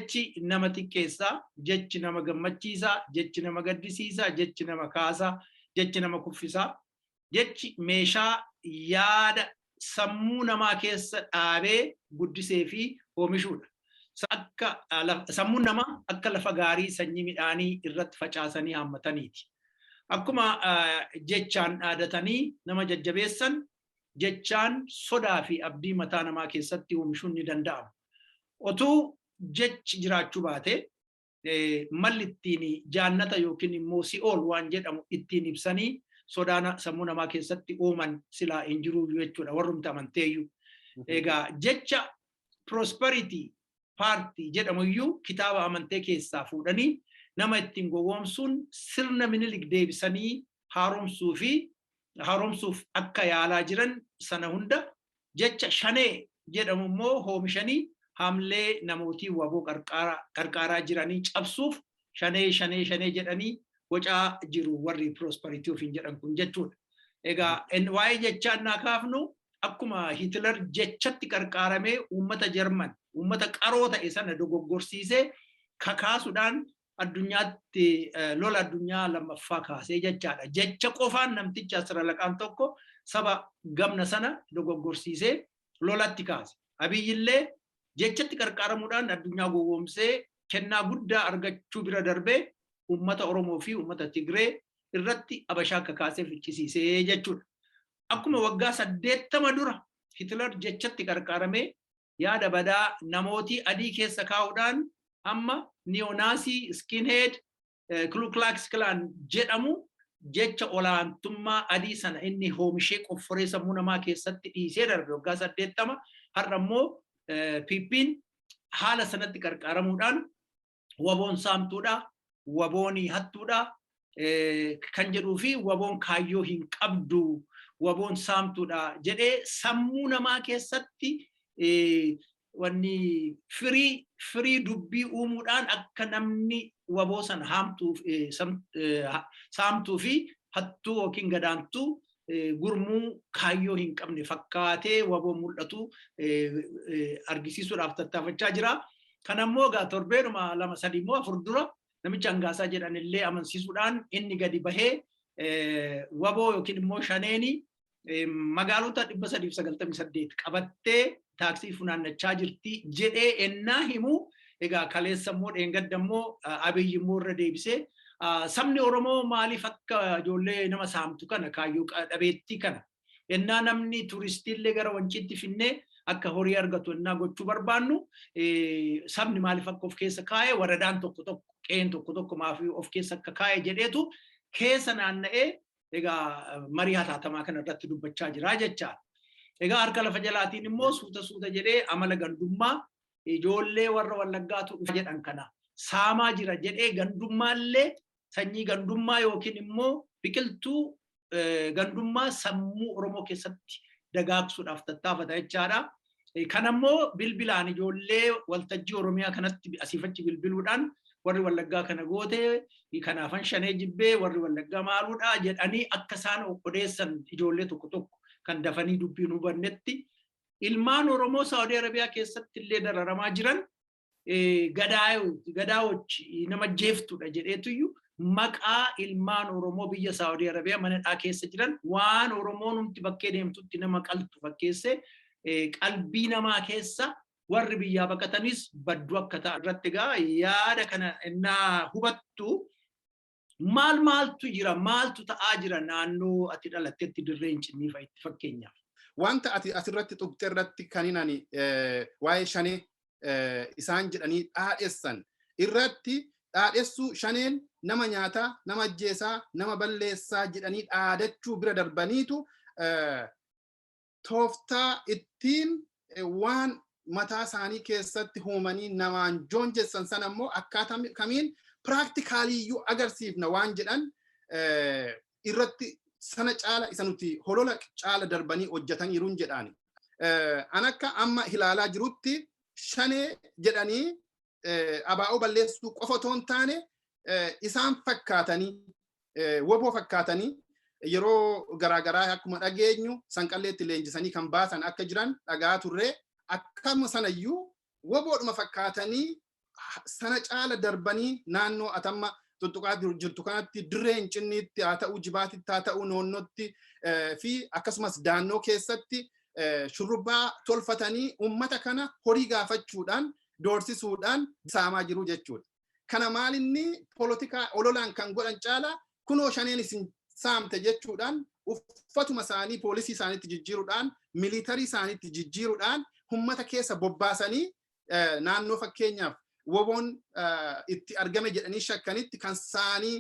jechi nama xiqqeessaa, jechi nama gammachiisaa, jechi nama gaddisiisaa, jechi nama kaasaa, jechi nama kuffisaa, jechi meeshaa yaada sammuu namaa keessa dhaabee guddisee fi oomishuudha. Sammuun namaa akka lafa gaarii sanyii midhaanii irratti facaasanii haammataniiti. Akkuma jechaan dhaadatanii nama jajjabeessan, jechaan sodaa fi abdii mataa namaa keessatti oomishuun ni danda'ama. Otuu jechi jiraachuu baate malli ittiin jaannata yookiin immoo si'ool waan jedhamu ittiin ibsanii sodaa sammuu namaa keessatti uuman silaa hin jiru jechuudha warrumti amanteeyyuu. Egaa jecha prosperity party jedhamu iyyuu kitaaba amantee keessaa fuudhanii nama ittiin gowwoomsuun sirna minilik deebisanii haaromsuuf akka yaalaa jiran sana hunda jecha shanee jedhamu immoo hoomishanii hamlee namootii waboo qarqaaraa jiranii cabsuuf shanee jedhanii bocaa jiru warri prosperity ofiin jedhan kun jechuudha. Egaa waa'ee jechaa naa kaafnu akkuma Hitler jechatti qarqaaramee uummata Jarman uummata qaroo ta'e sana dogoggorsiisee kakaasuudhaan addunyaatti lola addunyaa lammaffaa kaasee jechaadha. Jecha qofaan namticha Asiralaqaan tokko saba gamna sana dogoggorsiisee lolatti kaase. Abiyyillee jechatti qarqaaramuudhaan addunyaa gowwoomsee kennaa guddaa argachuu bira darbee uummata Oromoo fi uummata Tigree irratti abashaa kakaasee ficcisiisee jechuudha. Akkuma waggaa 80 dura Hitler jechatti qarqaaramee yaada badaa namootii adii keessa kaa'uudhaan amma neonazi skinhead Ku Klux Klan jedhamu jecha olaantummaa adii sana inni hoomishee qofforee sammuu namaa keessatti dhiisee darbe waggaa 80 har'a immoo Pippiin haala sanatti qarqaaramuudhaan waboon saamtuudha, waboon hattuudha kan jedhuu fi waboon kaayyoo hin qabdu, waboon saamtuudha jedhee sammuu namaa keessatti wanni firii dubbii uumuudhaan akka namni waboo sana saamtuu fi hattuu yookiin gadaantuu gurmuu kaayyoo hin qabne fakkaatee waboo mul'atu argisiisuudhaaf tattaafachaa jira. Kanammoo gaa torbeedhuma 2-3 immoo 4 dura namicha Hangaasaa jedhan illee amansiisuudhaan inni gadi bahee waboo yookiin immoo shaneeni magaalota 398 qabattee taaksii funaannachaa jirti jedhee ennaa himu. Egaa kaleessa immoo dheengadda immoo Abiyyi immoo irra deebisee sabni Oromoo maaliif akka ijoollee nama saamtu kana kaayyoo dhabeettii kana ennaa namni turistiillee gara Wanciitti finnee akka horii argatu ennaa gochuu barbaannu sabni maaliif akka of keessa kaa'e waradaan qeen tokko maafii of keessa akka kaa'e jedheetu keessa naanna'ee egaa marii hataatamaa kana irratti dubbachaa jira jechaadha. Egaa harka lafa jalaatiin immoo suuta jedhee amala gandummaa ijoollee warra Wallaggaatu dhufa jedhan kana saamaa jira jedhee gandummaallee sanyii gandummaa yookiin immoo biqiltuu gandummaa sammuu Oromoo keessatti dagaagsuudhaaf tattaafata jechaadha. Kanammoo bilbilaan ijoollee waltajjii Oromiyaa kanatti asiifachi bilbiluudhaan warri Wallaggaa kana goote kanaafan shanee jibbee warri Wallaggaa maaluudha jedhanii akka isaan odeessan ijoollee tokko kan dafanii dubbiin hubannetti ilmaan Oromoo Saudi Arabiyaa keessatti illee dararamaa jiran gadaawochi nama jeeftuudha jedheetuyyuu maqaa ilmaan Oromoo biyya Saudi Arabiyaa manadhaa keessa jiran waan Oromoon hundi bakkee deemtutti nama qaltu fakkeesse qalbii namaa keessa warri biyyaa baqatanis baddu akka ta'an irratti gaa yaada kana innaa hubattu maaltu jira maaltu ta'aa jira naannoo ati dhalattetti dirreen cinnii fa'itti fakkeenyaaf. Wanta ati asirratti tuqxe irratti kaninani waa'ee shanee isaan jedhanii dhaadheessan irratti dhaadheessuu shaneen nama nyaataa, nama ajjeesaa, nama balleessaa jedhanii dhaadachuu bira darbaniitu tooftaa ittiin waan mataa isaanii keessatti uumanii namaan joonjessan sana immoo akkaataa kamiin piraktikaaliyyuu agarsiifna waan jedhan irratti sana caala isa nuti holola caala darbanii hojjetaniiruun jedhaani. An akka amma ilaalaa jirutti shanee jedhanii abaa'oo balleessuu qofa otoo hin taane isaan fakkaatanii woboo fakkaatanii yeroo garaagaraa akkuma dhageenyu sanqalleetti leenjisanii kan baasan akka jiran dhagaa turree akkama sanayyuu woboodhuma fakkaatanii sana caala darbanii naannoo atamma tuttuqaa jirtu kanatti dirreen cinniitti haa ta'u jibaatitti haa ta'u noonnotti fi akkasumas daannoo keessatti shurrubbaa tolfatanii ummata kana horii gaafachuudhaan doorsisuudhaan saamaa jiru jechuudha. Kana maalinni politikaa ololaan kan godhan caala kunoo shaneen isin saamte jechuudhaan uffatuma isaanii poolisii isaaniitti jijjiiruudhaan miilitarii isaaniitti jijjiiruudhaan ummata keessa bobbaasanii naannoo fakkeenyaaf woboon itti argame jedhanii shakkanitti kan saanii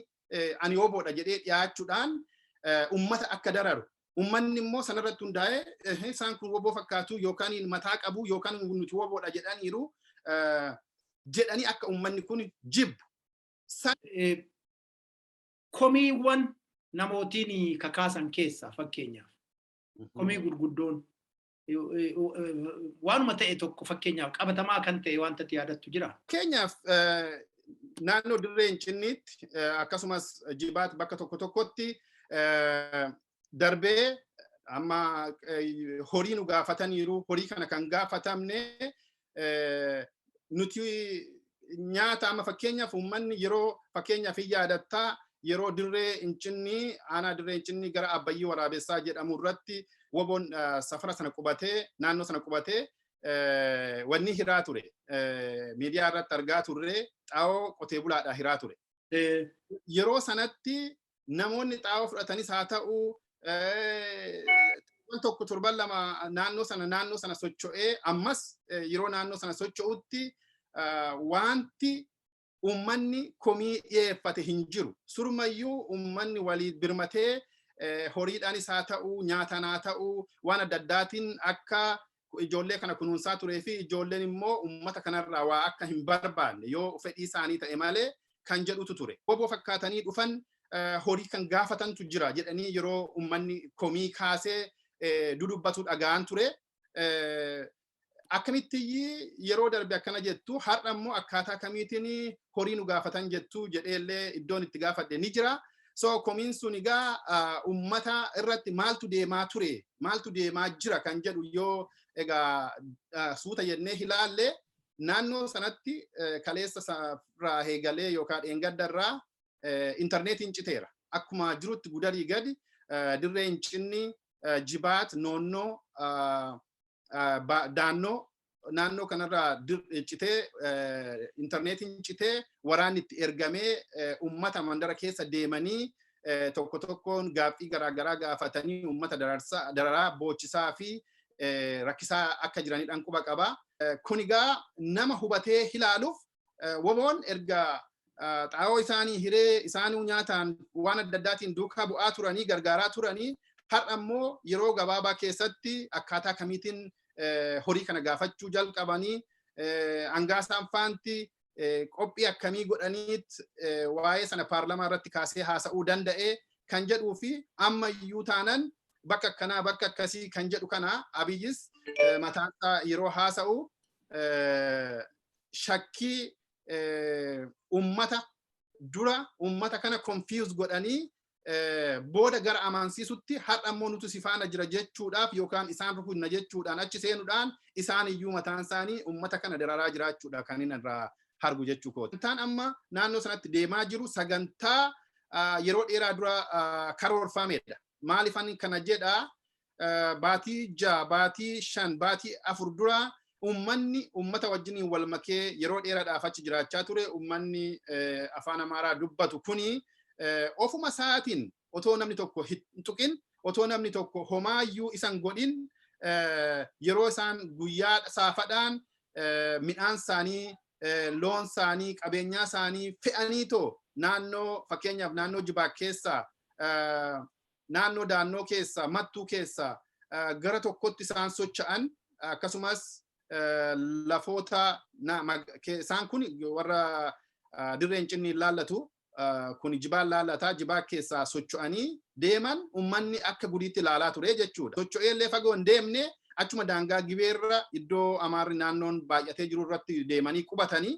ani woboodha jedhee dhiyaachuudhaan ummata akka dararu. Ummanni immoo sanarratti hundaa'ee isaan kun woboo fakkaatu yookaan mataa qabu yookaan nuti woboodha jedhaniiru jedhanii akka ummanni kun jibbu. Komiiwwan namootiin kakaasan keessa fakkeenyaaf komii gurguddoon waanuma ta'e tokko fakkeenyaaf qabatamaa kan ta'e wanta itti yaadattu jira. Fakkeenyaaf naannoo dirreen cinniitti akkasumas jibaat bakka tokko tokkotti darbee amma horii nu gaafataniiru horii kana kan gaafatamne nuti nyaata amma fakkeenyaaf uummanni yeroo fakkeenyaaf yaadattaa yeroo dirree incinni aanaa dirree incinni gara abbayyii waraabessaa jedhamu irratti woboon safara sana qubatee naannoo sana qubatee wanni hiraa ture miidiyaa irratti argaa turre xaa'oo qotee bulaadhaa hiraa ture. Yeroo sanatti namoonni xaa'oo fudhatanis haa ta'u tokko torban lama naannoo sana socho'ee ammas yeroo naannoo sana socho'utti wanti ummanni komii dhiyeeffate hin jiru. Surumayyuu ummanni walii birmatee horiidhaanis haa ta'u nyaataan haa ta'u waan adda addaatiin akka ijoollee kana kunuunsaa turee fi ijoolleen immoo ummata kanarraa waa akka hin barbaanne yoo fedhii isaanii ta'e malee kan jedhutu ture. Woboo fakkaatanii dhufan horii kan gaafatantu jira jedhanii yeroo ummanni komii kaasee dudubbatu dhagaan ture. Akkamitti yeroo darbe akkana jettu har'a immoo akkaataa kamiitiin horii nu gaafatan jettu jedheellee iddoon itti gaafadhe ni jira. So komiin sun egaa ummata irratti maaltu deemaa ture maaltu deemaa jira kan jedhu yoo egaa suuta jennee ilaalle naannoo sanatti kaleessa irraa eegalee yookaan dheengaddarraa intarneetiin citeera. Akkuma jirutti gudarii gadi dirreen cinni jibaat noonnoo daannoo naannoo kanarraa citee intarneetiin citee waraanni itti ergamee ummata mandara keessa deemanii tokko tokkoon gaaffii garaagaraa gaafatanii ummata dararaa boochisaa fi rakkisaa akka jiranidhaan quba qaba. Kun egaa nama hubatee ilaaluuf woboon erga xaa'oo isaanii hiree isaanii nyaataan waan adda addaatiin duukaa bu'aa turanii gargaaraa turanii har'a immoo yeroo gabaabaa keessatti akkaataa kamiitiin horii kana gaafachuu jalqabanii hangaasaan faanti qophii akkamii godhaniit waa'ee sana paarlamaa irratti kaasee haasa'uu danda'e kan jedhuu fi amma iyyuu taanan bakka akkanaa bakka akkasii kan jedhu kana Abiyyis mataansaa yeroo haasa'u shakkii ummata dura ummata kana confuse godhanii booda gara amansiisutti har'a immoo nuti si faana jira jechuudhaaf yookaan isaan rukunna jechuudhaan achi seenuudhaan isaan iyyuu mataan isaanii ummata kana dararaa jiraachuudha kan inni irraa hargu jechuu kooti. Sagantaan amma naannoo sanatti deemaa jiru sagantaa yeroo dheeraa dura karoorfamedha. Maaliifan kana jedhaa baatii 6 baatii 5 baatii 4 dura ummanni ummata wajjiniin wal makee yeroo dheeraadhaaf achi jiraachaa ture. Ummanni afaan Amaaraa dubbatu kuni ofuma saatiin otoo namni tokko hin tuqin otoo namni tokko homaayyuu isan godhin yeroo isaan guyyaa saafadhaan midhaan isaanii loon isaanii qabeenyaa isaanii fe'anii too naannoo fakkeenyaaf naannoo Jibaa keessaa naannoo daannoo keessaa mattuu keessaa gara tokkotti isaan socho'an akkasumas lafoota isaan kun warra dirreen cinni ilaallatu kun Jibaan laalataa Jibaa keessaa socho'anii deeman ummanni akka gudiitti ilaalaa ture jechuudha. Socho'eellee fagoo hin deemne achuma daangaa gibeerra iddoo Amaarri naannoon baay'atee jiru irratti deemanii qubatanii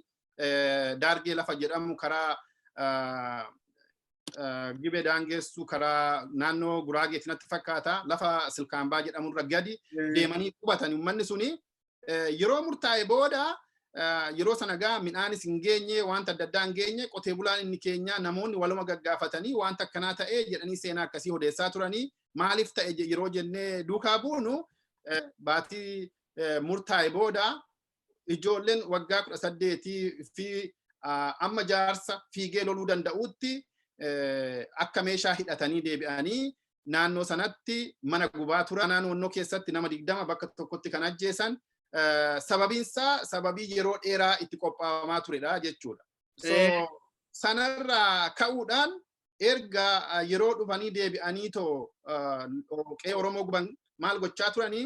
daargee lafa jedhamu karaa gibee daangeessu karaa naannoo Guraageetti natti fakkaata lafa Silkaambaa jedhamu irra gadi deemanii qubatanii ummanni suni yeroo murtaa'e booda yeroo sana gaa midhaanis hin geenye wanta adda addaa hin geenye qotee bulaan inni keenya namoonni waluma gaggaafatanii wanta akkanaa ta'ee jedhanii seenaa akkasii odeessaa turanii maaliif ta'e yeroo jennee duukaa buunu baatii murtaa'e booda ijoolleen waggaa 18 fi amma jaarsa fiigee loluu danda'utti akka meeshaa hidhatanii deebi'anii naannoo sanatti mana gubaa turan naannoo keessatti nama 20 bakka tokkotti kan ajjeesan sababiinsaa sababii yeroo dheeraa itti qophaawamaa turedha jechuudha. So sanarraa ka'uudhaan erga yeroo dhufanii deebi'anii too qe'ee Oromoo guban maal gochaa turanii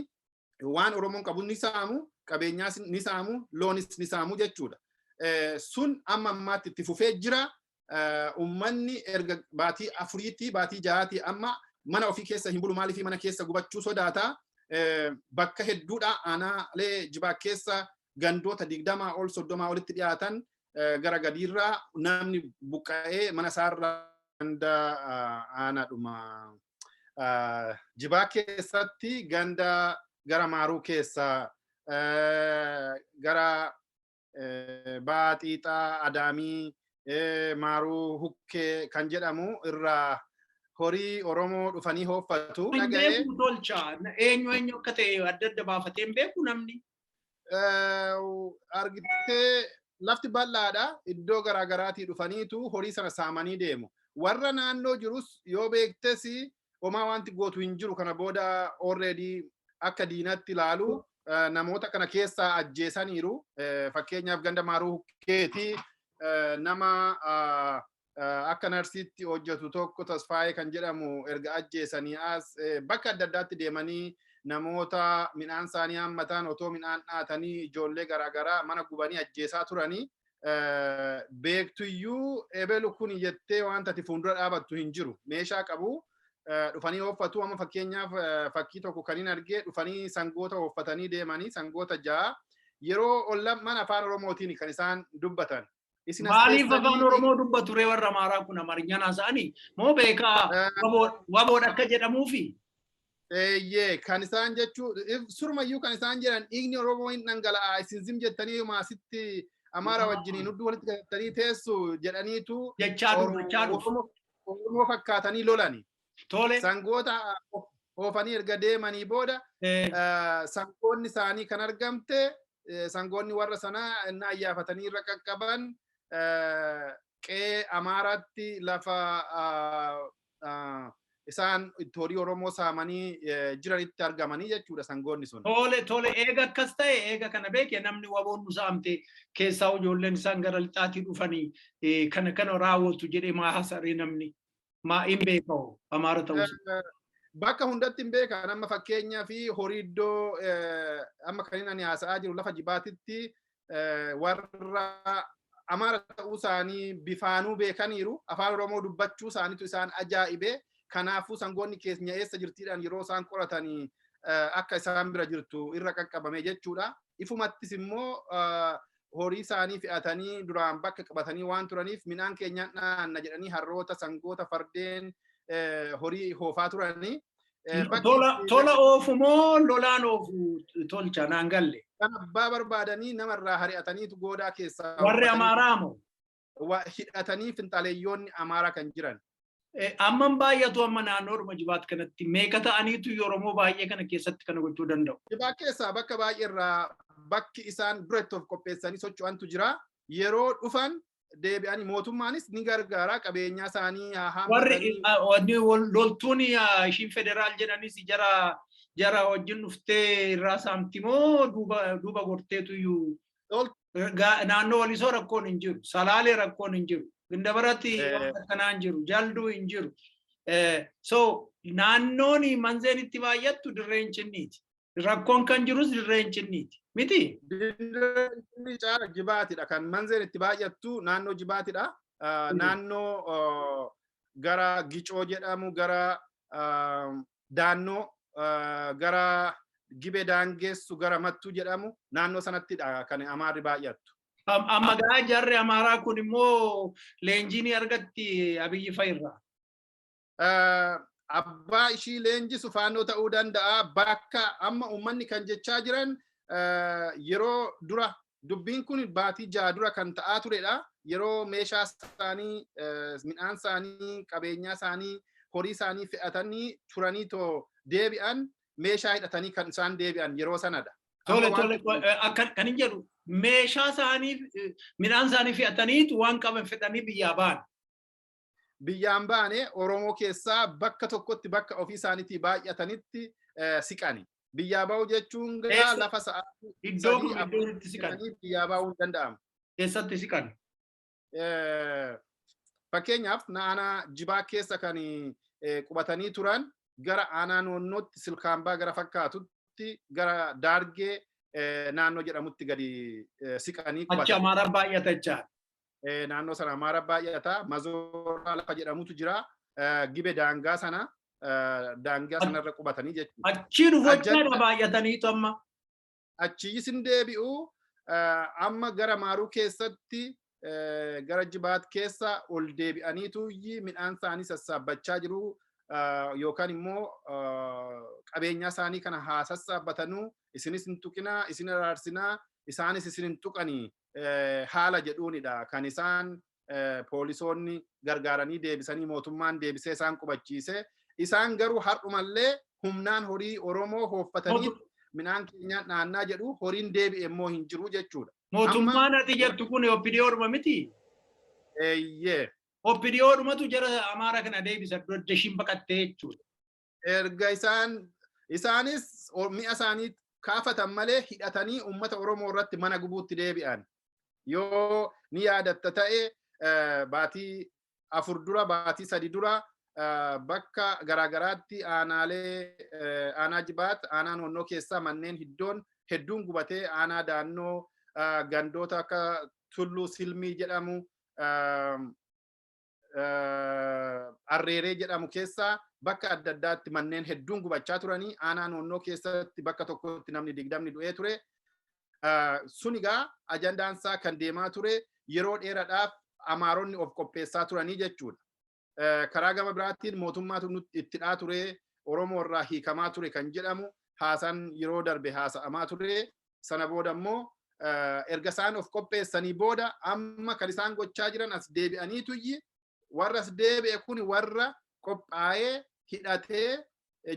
waan Oromoon qabu ni saamu, qabeenyaas ni saamu, loonis ni saamu jechuudha. Sun amma ammaatti itti fufee jira. Ummanni erga baatii 4 baatii 6 amma mana ofii keessa hin bulu maaliif mana keessa gubachuu sodaata. Bakka hedduudha aanaalee Jibaa keessa gandoota 20 ol 30 olitti dhiyaatan gara gadiirraa namni buqqa'ee mana isaarraa ganda aanaadhuma Jibaa keessatti ganda gara Maaruu keessa gara Baaxiixaa Adaamii Maaruu Hukkee kan jedhamu irraa horii Oromoo dhufanii hooffatu. Beeku tolcha. Eenyu akka ta'e adda adda baafatee hin beeku namni. Argitee lafti bal'aadha. Iddoo garaagaraatii dhufaniitu horii sana saamanii deemu. Warra naannoo jirus yoo beektes homaa wanti gootu hin jiru kana booda already akka diinatti ilaalu namoota kana keessaa ajjeesaniiru. Fakkeenyaaf ganda Maaruu Hukkeetii nama akka narsiitti hojjetu tokko Tasfaayee kan jedhamu erga ajjeesanii as bakka adda addaatti deemanii namoota midhaan isaanii hammatan otoo midhaan dhaatanii ijoollee garaagaraa mana gubanii ajjeesaa turanii beektuyyuu ebelu kun jettee wanta ati fuuldura dhaabattu hin jiru. Meeshaa qabu dhufanii hooffatu. Amma fakkeenyaaf fakkii tokko kan hin argee dhufanii sangoota hooffatanii deemanii sangoota 6 yeroo ollamman afaan Oromootiin kan isaan dubbatan. Maaliif afaan Oromoo dubbatu ree warra Amaaraa kun Amaarinyaan haasa'anii moo beekaa waboodha akka jedhamuufi? Eeyyee kan isaan jechuu surumayyuu kan isaan jedhan dhiigni Oromoo hin dhangala'aa isin zim jettanii maasitti Amaara wajjiniin hudduu walitti galatanii teessu jedhaniitu jechaa dhufu. Oromoo fakkaatanii lolani. Tole. Sangoota oofanii erga deemanii booda sangoonni isaanii kan argamte sangoonni warra sanaa inni ayyaafatanii irra qaqqaban qe'ee Amaaraatti lafa isaan horii Oromoo saamanii jiranitti argamanii jechuudha sangoonni sun. Tole eega akkas ta'e eega kana beeke namni waboon nu saamte keessaa ijoolleen isaan gara lixaatii dhufanii kana raawwatu jedhee maa hasaree namni maa hin beekao Amaara ta'us. Bakka hundatti hin beekan amma fakkeenyaa fi horii iddoo amma kan inni haasa'aa jiru lafa Jibaatitti warra Amaara ta'uu isaanii bifaanuu beekaniiru afaan Oromoo dubbachuu isaaniitu isaan ajaa'ibee kanaafuu sangoonni keenya eessa jirtiidhaan yeroo isaan qoratanii akka isaan bira jirtu irra qaqqabame jechuudha. Ifumattis immoo horii isaanii fe'atanii duraan bakka qabatanii waan turaniif midhaan keenya dhaanna jedhanii harroota sangoota fardeen horii hoofaa turanii. Tola oofu moo lolaan oofu tolcha naan galle? Kan abbaa barbaadanii namarraa hari'ataniitu goodaa keessaa. Warri Amaaraa moo? Hidhatanii finxaaleeyyoonni Amaaraa kan jiran. Amman baay'atu amma naannoodhuma Jibaat kanatti meeqa ta'aniitu Oromoo baay'ee kana keessatti kana gochuu danda'u? Jibaat keessaa bakka baay'eerraa bakki isaan duratti of qopheessanii socho'antu jira. Yeroo dhufan deebi'anii mootummaanis ni gargaara qabeenyaa isaanii warri loltuun ishiin federaal jedhanis jara wajjin dhuftee irraa saamtimoo duuba gorteetu iyyuu naannoo Walisoo rakkoon hin jiru, Salaalee rakkoon hin jiru, Gindabaratti akkanaan jiru, Jalduu hin jiru. So naannoon manzeen itti baay'attu dirreen cinniiti. Rakkoon kan jirus dirreen cinniiti. Miti? Dirreen caala Jibaatidha kan manzeen itti baay'attu naannoo Jibaatidha. Naannoo gara Gicoo jedhamu gara Daannoo gara Gibee Daangessu gara Mattuu jedhamu naannoo sanattidha kan Amaarri baay'attu. Amma gaa jarri Amaaraa kun immoo leenjii argatti Abiyyi Fayirraa. Abbaa ishii leenjisu faannoo ta'uu danda'a. Bakka amma uummanni kan jechaa jiran yeroo dura dubbiin kun baatii ja'a dura kan ta'aa turedha. Yeroo meeshaa isaanii, midhaan isaanii, qabeenyaa isaanii, horii isaanii fe'atanii turanii too deebi'an meeshaa hidhatanii kan isaan deebi'an yeroo sanadha. Tole kan hin jedhu meeshaa isaanii midhaan isaanii fe'ataniitu waan qaban fedhanii biyyaa ba'an. Biyyaan baane Oromoo keessaa bakka tokkotti bakka ofii isaaniitii baay'atanitti siqani. Biyyaa ba'uu jechuun gara lafa sa'aatii iddoo itti siqan biyyaa ba'uu hin danda'amu. Keessatti siqan. Fakkeenyaaf aanaa Jibaa keessa kan qubatanii turan gara aanaa Noonnootti Silkaambaa gara fakkaatutti gara Daargee naannoo jedhamutti gadi siqanii qubatan. Achi Amaara baay'ata jechaadha. Naannoo sana Amaara baay'ata. Mazooraa lafa jedhamutu jira. Gibe daangaa sana. Daangaa sanarra qubatanii jechuudha. Achii dhufochaadha baay'ataniitu amma. Achii sin deebi'u amma gara Maaruu keessatti gara Jibaat keessa ol deebi'aniitu midhaan isaanii sassaabbachaa jiru yookaan immoo qabeenya isaanii kana haa sassaabbatanuu isinis hin tuqinaa isin araarsinaa isaanis isin hin tuqanii haala jedhuunidha kan isaan poolisoonni gargaaranii deebisanii mootummaan deebisee isaan qubachiise. Isaan garuu har'umallee humnaan horii Oromoo hooffatanii midhaan keenyaan naannaa jedhu horiin deebi'e immoo hin jiru jechuudha. Mootummaan ati jettu kun OPDO'dhuma miti? Eeyyee. OPDO'dhumatu jara Amaara kana deebisa dashiin baqattee jechuudha. Erga isaanis mi'a isaanii kaafatan malee hidhatanii uummata Oromoo irratti mana gubuutti deebi'an. Yoo ni yaadatta ta'e baatii 4 dura baatii 3 dura bakka garaagaraatti aanaa Jibaat aanaa Noonnoo keessaa manneen hedduun gubatee aanaa daannoo gandoota akka Tulluu Silmii jedhamu Arreeree jedhamu keessaa bakka adda addaatti manneen hedduun gubachaa turanii aanaa Noonnoo keessatti bakka tokkotti namni 20 du'ee ture. Sunigaa ajandaansaa kan deemaa ture yeroo dheeraadhaaf Amaaronni of qopheessaa turanii jechuudha. Karaa gama biraatiin mootummaatu ittidhaa ture Oromoo irraa hiikamaa ture kan jedhamu haasaan yeroo darbe haasa'amaa ture. Sana booda immoo erga isaan of qopheessanii booda amma kan isaan gochaa jiran as deebi'aniitu warra as deebi'e kun warra qophaa'ee hidhatee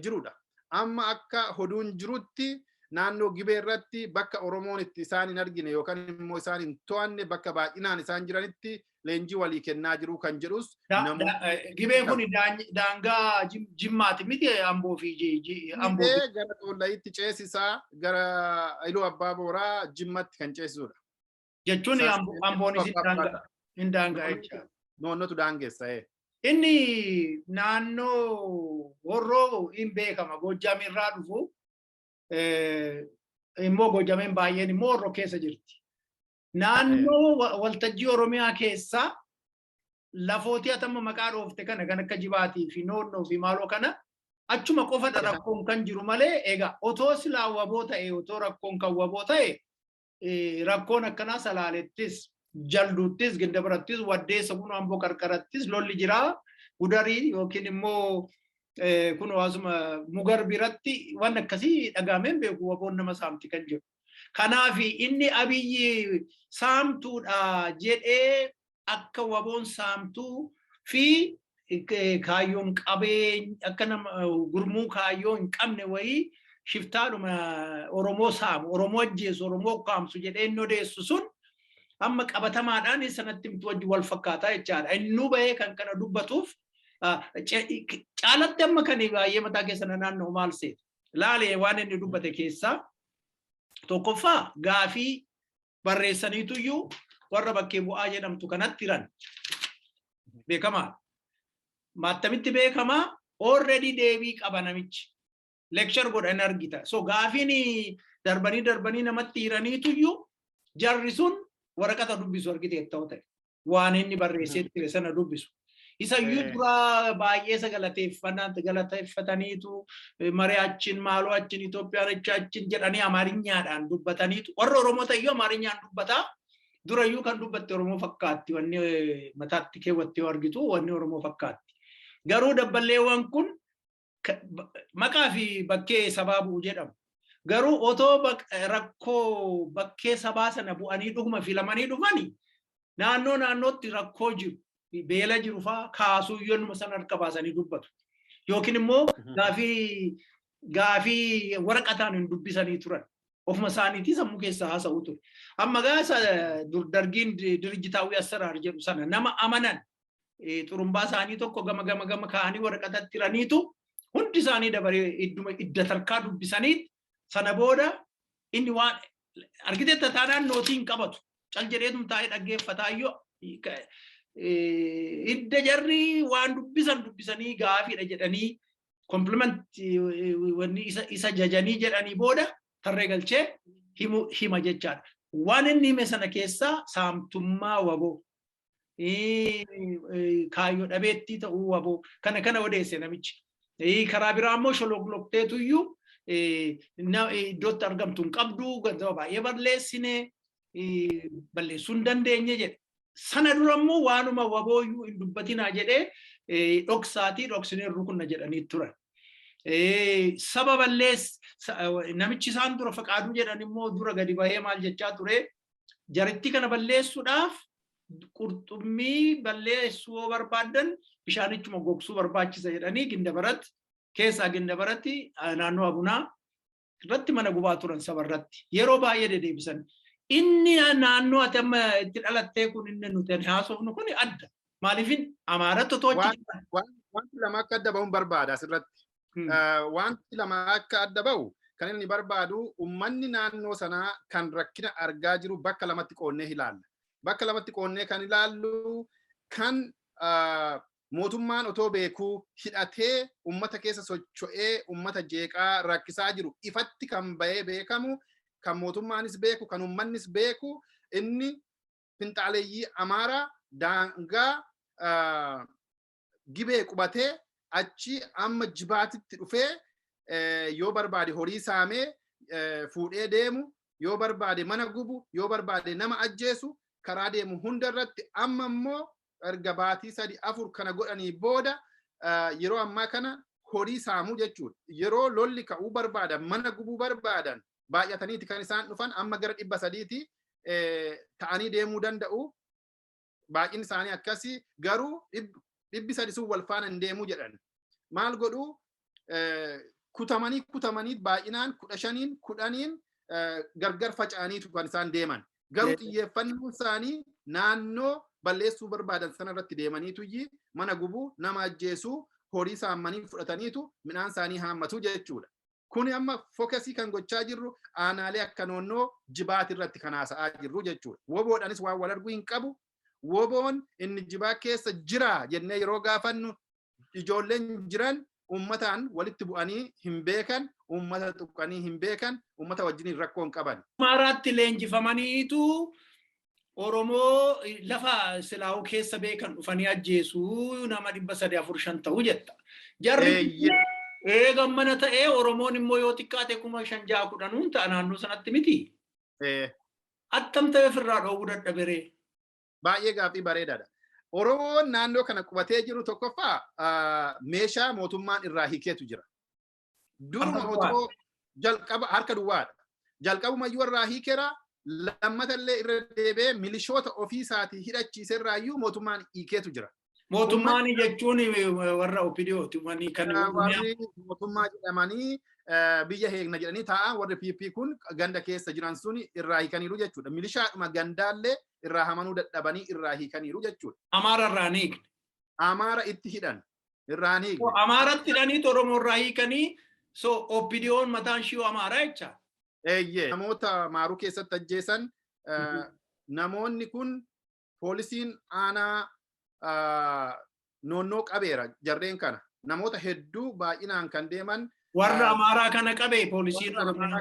jirudha. Amma akka oduun jirutti naannoo Gibee irratti bakka Oromoon itti isaan hin argine yookaan immoo isaan hin to'anne bakka baay'inaan isaan jiranitti leenjii walii kennaa jiru kan jedhus. Gibeen kun daangaa Jimmaati miti Amboo fi Amboo. Gara Xollayitti ceesisaa gara Iluu Abbaa Booraa Jimmatti kan ceesisudha. Jechuun Amboonis hin daangaa jechuudha. Noonnotu daangeessa. Inni naannoo Horroo hin beekama Goojjam irraa dhufu. Immoo Goojjameen baay'een immoo Horroo keessa jirti. Naannoo waltajjii Oromiyaa keessaa lafootii atamma maqaa dhoofte kana kan akka Jibaatii fi Noonnoo fi maaloo kana achuma qofadha rakkoon kan jiru malee egaa otoo silaa waboo ta'e otoo rakkoon kan waboo ta'e rakkoon akkanaa Salaalettis Jalduuttis Gindabarattis Waddeessa kun Amboo qarqarattis lolli jiraa Gudarii yookiin immoo kun waasuma Mugar biratti waan akkasii dhagaameen beeku waboon nama saamti kan jiru. Kanaaf inni Abiyyi saamtuudha jedhee akka waboon saamtuu fi kaayyoon qabeenya akka nama gurmuu kaayyoo hin qabne wayii shiftaadhuma Oromoo saamu Oromoo ajjeesu Oromoo kaamsu jedhee inni odeessu sun amma qabatamaadhaan sanatti miti wajji wal fakkaataa jechaadha. Inni bahee kan kana dubbatuuf caalatti amma kan baay'ee mataa keessa naannoo maal seeta. Laalee waan inni dubbate keessaa tokkoffaa gaafii barreessaniitu iyyuu warra bakkee bu'aa jedhamtu kanatti hiran. Beekamaa. Maattamitti beekamaa already deebii qaba namichi. Lecture godha hin argita. So gaafiin darbanii namatti hiraniitu iyyuu jarri sun waraqata dubbisu argite ta'uu ta'e. Waan inni barreessee sana dubbisu. Isa iyyuu dura baay'ee galateeffataniitu mari'achiin maaloo achiin Itoophiyaan achiin jedhanii Amaariñaadhaan dubbataniitu warra Oromoo ta'e iyyuu Amaariñaan dubbataa dura iyyuu kan dubbatte Oromoo fakkaatti wanni mataatti keewwattee argitu wanni Oromoo fakkaatti. Garuu dabballeewwan kun maqaa fi bakkee sababuu jedhamu. Garuu otoo rakkoo bakkee sabaa sana bu'anii dhuguma filamanii dhufanii naannootti rakkoo jiru beela jiru fa'aa kaasuu yoonuma sana harka baasanii dubbatu. Yookiin immoo gaafii waraqataan hin dubbisanii turan. Ofuma isaaniitii sammuu keessaa haasa'uu ture. Amma gaasa dargiin dirijitaawii assaraar jedhu sana nama amanan xurumbaa isaanii tokko gama kaanii waraqatatti tiraniitu hundi isaanii dabaree idda tarkaa dubbisanii sana booda inni waan argiteetta taanaan nootii hin qabatu. Cal jedheetum taa'ee dhaggeeffataayyoo idda jarri waan dubbisanii gaafiidha jedhanii komplimentii wanni isa jajanii jedhanii booda tarree galchee hima jechaadha. Waan inni hime sana keessaa saamtummaa waboo kaayyoo dhabeettii ta'uu waboo kana odeesse namichi. Karaa biraa immoo shologlokteetuyyuu iddootti argamtu hin qabdu ganda baay'ee balleessine balleessuu hin dandeenye jedhe. Sana dura immoo waanuma wabooyyuu hin dubbatinaa jedhee dhoksineerru kunna jedhanii turan. Saba namichi isaan dura faqaaduu jedhan immoo dura gadi bahee maal jechaa ture jaritti kana balleessuudhaaf qurxummii balleessuu barbaadan bishaanichuma gogsuu barbaachisa jedhanii Gindabaratti keessaa Gindabaratti naannoo Abunaa irratti mana gubaa turan saba irratti yeroo baay'ee dedeebisan. Inni naannoo ati amma itti dhalattee kun inni nuti haasofnu kun adda. Maaliifin Amaaratti toochi wanti lama akka adda bahuun barbaada asirratti. Wanti lama akka adda bahu kan inni barbaadu uummanni naannoo sanaa kan rakkina argaa jiru bakka lamatti qoonnee ilaalla. Bakka lamatti qoonnee kan ilaallu kan mootummaan otoo beekuu hidhatee uummata keessa socho'ee uummata jeeqaa rakkisaa jiru ifatti kan bahee beekamu kan mootummaanis beeku kan uummannis beeku inni finxaaleeyyii Amaaraa daangaa gibee qubatee achi amma Jibaatitti dhufee yoo barbaade horii saamee fuudhee deemu yoo barbaade mana gubu yoo barbaade nama ajjeesu karaa deemu hunda irratti amma immoo erga baatii 3-4 kana godhanii booda yeroo ammaa kana horii saamuu jechuudha. Yeroo lolli ka'uu barbaadan mana gubuu barbaadan baay'ataniiti kan isaan dhufan amma gara 300 ta'anii deemuu danda'u. Baay'inni isaanii akkasii garuu 300 sun wal faana hin deemuu jedhan. Maal godhuu kutamanii baay'inaan 15 gargar faca'aniitu kan isaan deeman. Garuu xiyyeeffannoon isaanii naannoo balleessuu barbaadan sana irratti deemaniitu mana gubuu nama ajjeesuu horii saamanii fudhataniitu midhaan isaanii haammatu jechuudha. Kuni amma fookasii kan gochaa jirru aanaalee akka naannoo Jibaat irratti kan haasa'aa jirru jechuudha. Woboodhaanis waan wal arguu hin qabu. Woboon inni Jibaat keessa jira jennee yeroo gaafannu ijoolleen jiran uummataan walitti bu'anii hin beekan, uummata tuqanii hin beekan, uummata wajjin rakkoo hin qaban. Amaaraatti leenjifamaniitu Oromoo lafa silaa'uu keessa beekan dhufanii ajjeesuu nama 300-400 ta'uu jetta. Jarri eega mana ta'ee Oromoon immoo yoo xiqqaate 5,610 ta'a naannoo sanatti miti. Attam ta'ee ofirraa dhoowwuu dadhaberee. Baay'ee gaaffii bareedaadha. Oromoon naannoo kana qubatee jiru tokkoffaa meeshaa mootummaan irraa hiikeetu jira. Duruma otoo jalqaba harka duwwaadha. Jalqabumayyuu irraa hiikeera. Lammatallee irra deebee milishoota ofii isaatii hidhachiisee irraayyuu mootummaan hiikeetu jira. Mootummaan jechuun warra OPDOti kan mootummaa jedhamanii biyya heegna jedhanii taa'an warri PP kun ganda keessa jiran sun irraa hiikaniiru jechuudha. Milishaadhuma gandaallee irraa hamanuu dadhabanii irraa hiikaniiru jechuudha. Amaara irraa ni hiikne. Amaara itti hidhan irraa ni hiikne. Amaaratti hidhanii Oromoo irraa hiikanii OPDOon mataan shiyoo Amaaraa jecha. Namoota maaruu keessatti ajjeesan namoonni kun poolisiin aanaa noonnoo qabeera jarreen kana namoota hedduu baay'inaan kan deeman warra Amaaraa kana qabee poolisiin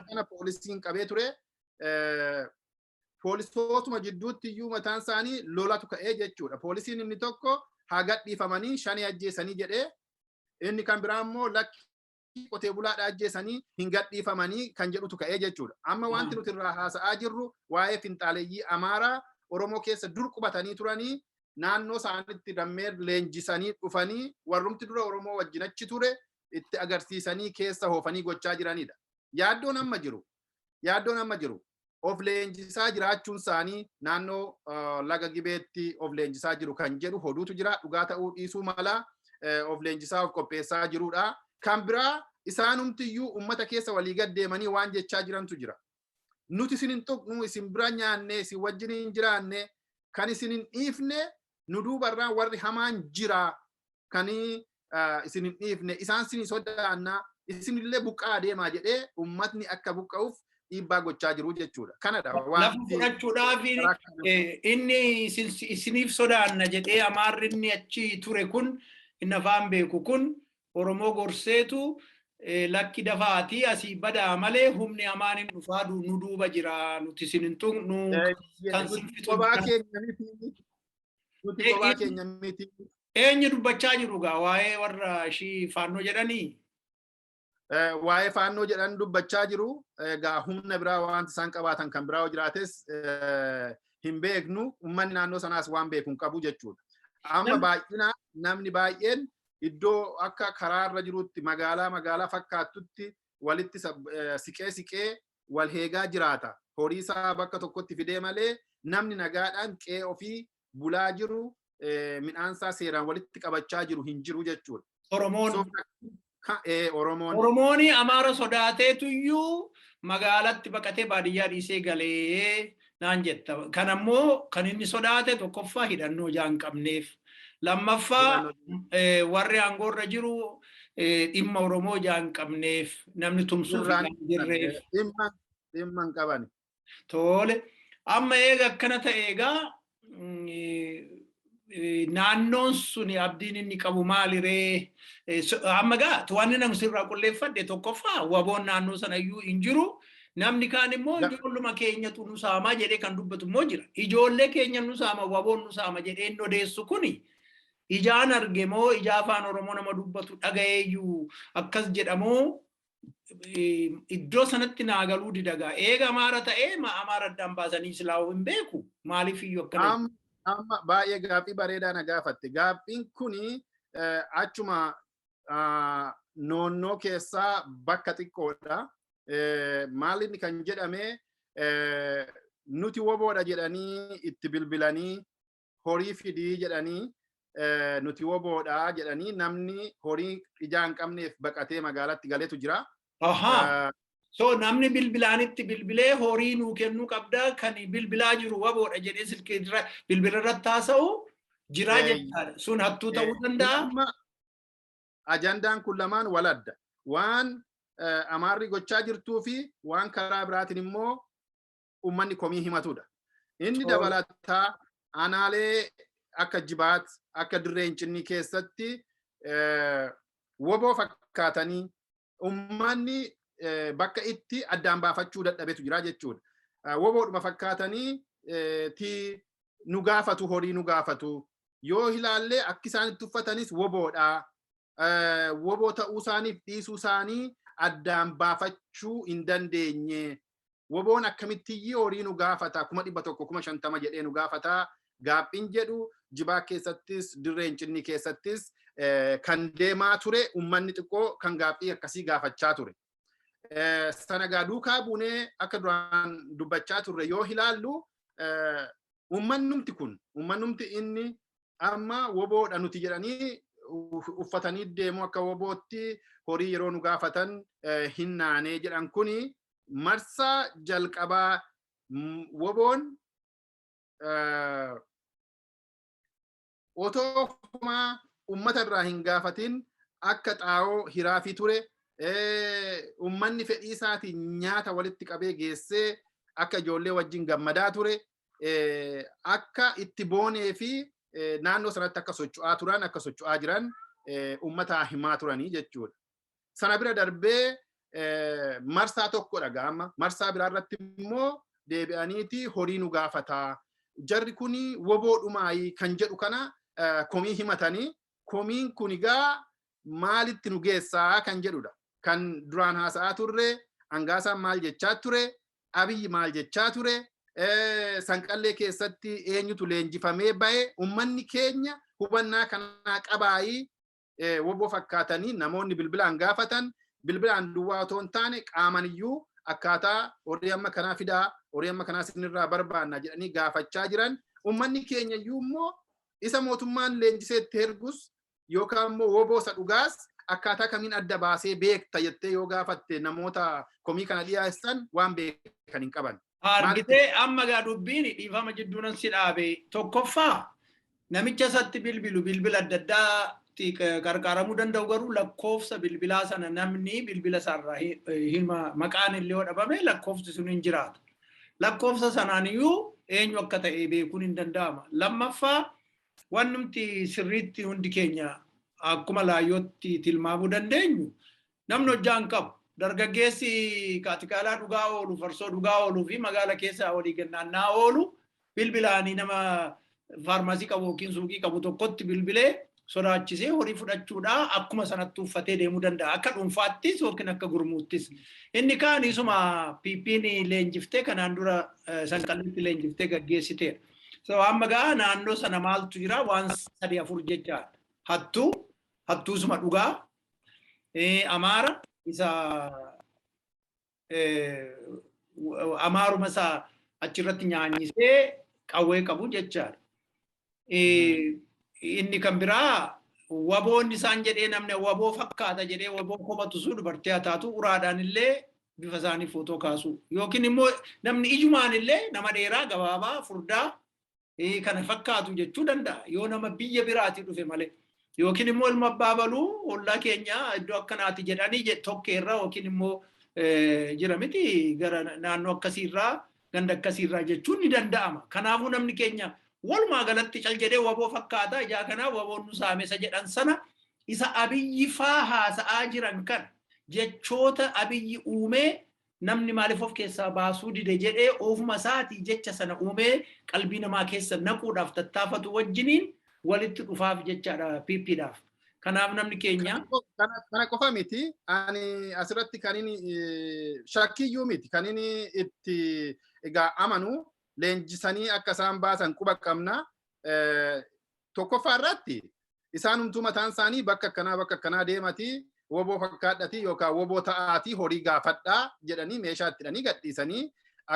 kana poolisiin qabee ture poolisootuma jidduutti iyyuu mataan isaanii lolatu ka'ee jechuudha. Poolisiin inni tokko haa gadhiifamanii 5 ajjeesanii jedhee inni kan biraa immoo lakki qotee bulaadhaa ajjeesanii hin gadhiifamanii kan jedhutu ka'ee jechuudha. Amma wanti nuti irraa haasa'aa jirru waa'ee finxaaleeyyii Amaaraa Oromoo keessa dur qubatanii turanii naannoo isaaniitti dammee leenjisanii dhufanii warrumti dura Oromoo wajjin achi ture itti agarsiisanii keessa hoofanii gochaa jiranidha. yaaddoon amma jiru of leenjisaa jiraachuun isaanii naannoo laga Gibeetti of leenjisaa jiru kan jedhu hoduutu jira. Dhugaa ta'uu dhiisuu mala of leenjisaa of qopheessaa jirudha. Kan biraa isaanumtiyyuu ummata keessa walii gad deemanii waan jechaa jirantu jira. Nuti isin hin tuqnu, isin bira nyaanne, isin wajjin hin jiraanne, kan isin hin dhiifne nu duubarraa warri hamaan jira. Kan isin hin dhiifne isaan isin sodaannaa, isinillee buqqaa deemaa jedhee ummatni akka buqqa'uuf dhiibbaa gochaa jiru jechuudha. Kanadha lafa fudhachuudhaaf inni isiniif sodaanna jedhee amaarri inni achi ture kun inni afaan beeku kun Oromoo gorseetu lakki dafaatii asii badaa malee humni hamaan hin dhufaa nu duuba jira nuti isin hin tuqnu kan kophaa keenya miti. Eenyu dubbachaa jiru gaa waa'ee warra ishii faannoo jedhanii? Waa'ee faannoo jedhan dubbachaa jiru. Egaa humna biraa waan isaan qabaatan kan biraa jiraates hin beeknu. Uummanni naannoo sanaas waan beeku hin qabu jechuudha. Amma baay'ina namni baay'een iddoo akka karaarra jirutti magaalaa fakkaattutti walitti siqee wal heegaa jiraata. Horii isaa bakka tokkotti fidee malee namni nagaadhaan qe'ee ofii bulaa jiru midhaan isaa seeraan walitti qabachaa jiru hin jiru jechuudha. Oromoon Amaara sodaateetuyyuu magaalatti baqatee baadiyyaa dhiisee galee naan jetta. Kan ammoo kan inni sodaate tokkoffaa hidhannoo jaan qabneef. Lammaffaa warri aangoorra jiru dhimma Oromoo jaan qabneef namni tumsuuf hin jirreef. Dhimma hin qaban. Tole. Amma eega akkana ta'e egaa naannoon suni abdiin inni qabu maaliree? Amma gaa wanni namni sirraa qulleeffadhe tokkoffaa waboon naannoo sana iyyuu hin jiru. Namni kaan immoo ijoolluma keenyatu nu saama jedhee kan dubbatu immoo jira. Ijoollee keenya nu saama waboon nu saama jedhee inni odeessu kuni ijaan arge moo ija afaan Oromoo nama dubbatu dhagayeeyyuu akkas jedhamoo iddoo sanatti naagaluu didagaa. Eega Amaara ta'ee Amaara addaan baasanii silaa'uu hin beeku. Maaliif iyyuu akkana? Amma baay'ee gaaffii bareedaa na gaafatte. Gaaffiin kuni achuma noonnoo keessaa bakka xiqqoodha. Maalinni kan jedhame nuti woboodha jedhanii itti bilbilanii horii fidii jedhanii nuti woboodha jedhanii namni horii ijaa hin qabneef baqatee magaalatti galeetu jira. So namni bilbilaanitti bilbilee horii nuu kennuu qabda kan bilbilaa jiru waboodha jedhee silkee bilbila irratti haasa'u jira jechaadha. Sun hattuu ta'uu danda'a. Ajandaan kun lamaan wal adda. Waan Amaarri gochaa jirtuu fi waan karaa biraatiin immoo uummanni komii himatudha. Inni dabalataa aanaalee akka Jibaat, akka Dirree Hincinnii keessatti woboo fakkaatanii uummanni bakka itti addaan baafachuu dadhabetu jira jechuudha. Woboodhuma fakkaatanii nu gaafatu, horii nu gaafatu. Yoo ilaallee akka isaan itti uffatanis woboodha. Woboo ta'uu isaaniif dhiisuu isaanii addaan baafachuu hin dandeenye. Woboon akkamitti horii nu gaafata 100,000 50,000 jedhee nu gaafata. Gaaffiin jedhu Jibaa keessattis Dirree Hincinnii keessattis kan deemaa ture uummanni xiqqoo kan gaaffii akkasii gaafachaa ture. Sanagaa duukaa buunee akka duraan dubbachaa turre yoo ilaallu uummanumti inni amma woboodha nuti jedhanii uffatanii deemu akka wobootti horii yeroo nu gaafatan hin naanee jedhan kuni marsaa jalqabaa woboon otoo homaa uummata irraa hin gaafatin akka xaa'oo hiraafii ture. Uummanni fedhii isaatiin nyaata walitti qabee geessee akka ijoollee wajjin gammadaa ture. Akka itti boonee fi naannoo sanatti akka socho'aa turan akka socho'aa jiran uummataa himaa turanii jechuudha. Sana bira darbee marsaa tokkodha gaama. Marsaa biraa irratti immoo deebi'aniiti horii nu gaafataa. Jarri kuni woboodhumaayi kan jedhu kana komii himatanii. Komiin kun egaa maalitti nu geessaa kan jedhudha. Kan duraan haasa'aa turre, Angaasaan maal jechaa ture, Abiyyi maal jechaa ture, Sanqallee keessatti eenyutu leenjifamee ba'e, uummanni keenya hubannaa kanaa qabaayii woboo fakkaatanii namoonni bilbilaan gaafatan bilbilaan duwwaa otoo hin taane qaamaniyyuu akkaataa horii amma kanaa fidaa horii amma kanaa sinirraa barbaanna jedhanii gaafachaa jiran ummanni keenya iyyuu immoo isa mootummaan leenjisee itti ergus yookaan immoo woboosa dhugaas akkaataa kamiin adda baasee beekta jettee yoo gaafatte namoota komii kana dhiyeessan waan beekan hin qaban. Argitee amma gaa dubbiin dhiifama jidduunan si dhaabe tokkoffaa namicha isatti bilbila adda addaatti qarqaaramuu danda'u garuu lakkoofsa bilbilaa sana namni bilbila isaarraa hima maqaan illee yoo dhabame lakkoofsi sun hin jiraata. Lakkoofsa sanaaniyyuu eenyu akka ta'e beekuun hin danda'ama. Lammaffaa waan nuti sirriitti hundi keenya akkuma laayyootti tilmaamuu dandeenyu namni hojjaan qabu. Dargaggeessi kaatikaalaa dhugaa oolu, farsoo dhugaa ooluu fi magaala keessa walii gannaannaa oolu bilbilaanii nama faarmaasii qabu yookiin suuqii qabu tokkotti bilbilee sodaachisee horii fudhachuudhaa akkuma sanatti uffatee deemuu danda'a. Akka dhuunfaattis yookiin akka gurmuuttis. Inni kaan isuma PP'n leenjiftee kanaan dura sanqallitti leenjiftee gaggeessiteera. So amma gaa naannoo sana maaltu jira waan 3-4 jechaadha. Hattuusuma dhugaa, Amaara isa Amaaruma isaa achirratti nyaanyisee qawwee qabu jechaadha. Inni kan biraa waboonni isaan jedhee namni waboo fakkaata jedhee waboo kophatu sun dubartii haa taatu uraadhaan illee bifa isaanii footoo kaasu yookiin immoo namni ijumaan illee nama dheeraa gabaabaa furdaa kana fakkaatu jechuu danda'a yoo nama biyya biraatii dhufe malee. Yookiin immoo ilma abbaa baluu ollaa keenya iddoo akkanaati jedhanii tokkeerraa yookiin immoo jira miti gara naannoo akkasiirraa ganda akkasiirraa jechuun ni danda'ama. Kanaafuu namni keenya walumaa galatti cal jedhee waboo fakkaata ijaa kanaa waboon nu saamesa jedhan sana isa abiyyi faa haasa'aa jiran kan jechoota abiyyi uumee namni maaliif of keessaa baasuu dide jedhee ofuma isaatii jecha sana uumee qalbii namaa keessa naquudhaaf tattaafatu wajjiniin walitti dhufaaf jechaadha PP'dhaaf. Kanaaf namni keenya kana qofa miti ani asirratti kan inni shakkiyyuu miti kan inni itti egaa amanu leenjisanii akka isaan baasan quba qabna tokkoffaa irratti isaan humtuu mataan isaanii bakka akkanaa deemati woboo fakkaadhati yookaan woboo ta'aatii horii gaafadhaa jedhanii meeshaa itti hidhanii gadhiisanii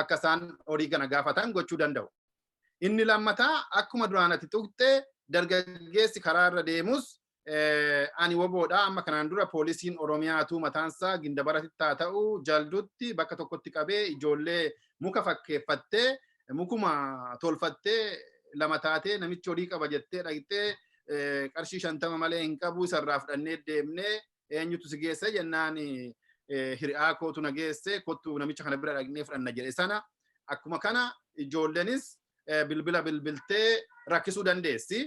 akka isaan horii kana gaafatan gochuu danda'u. Inni lammataa akkuma duraan ati tuqxee dargaggeessi karaarra deemus ani woboodha amma kanaan dura poolisiin Oromiyaatu mataansaa Gindabaratitti haa ta'u Jalduutti bakka tokkotti qabee ijoollee muka fakkeeffattee mukuma tolfattee lama taatee namichi horii qaba jettee dhaqxee qarshii 50 malee hin qabu isarraa fudhannee deemnee eenyutu si geesse jennaan hiriyaa kootu na geesse kottu namicha kana bira dhaqnee fudhanna jedhe sana akkuma kana ijoolleenis bilbila bilbiltee rakkisuu dandeessi.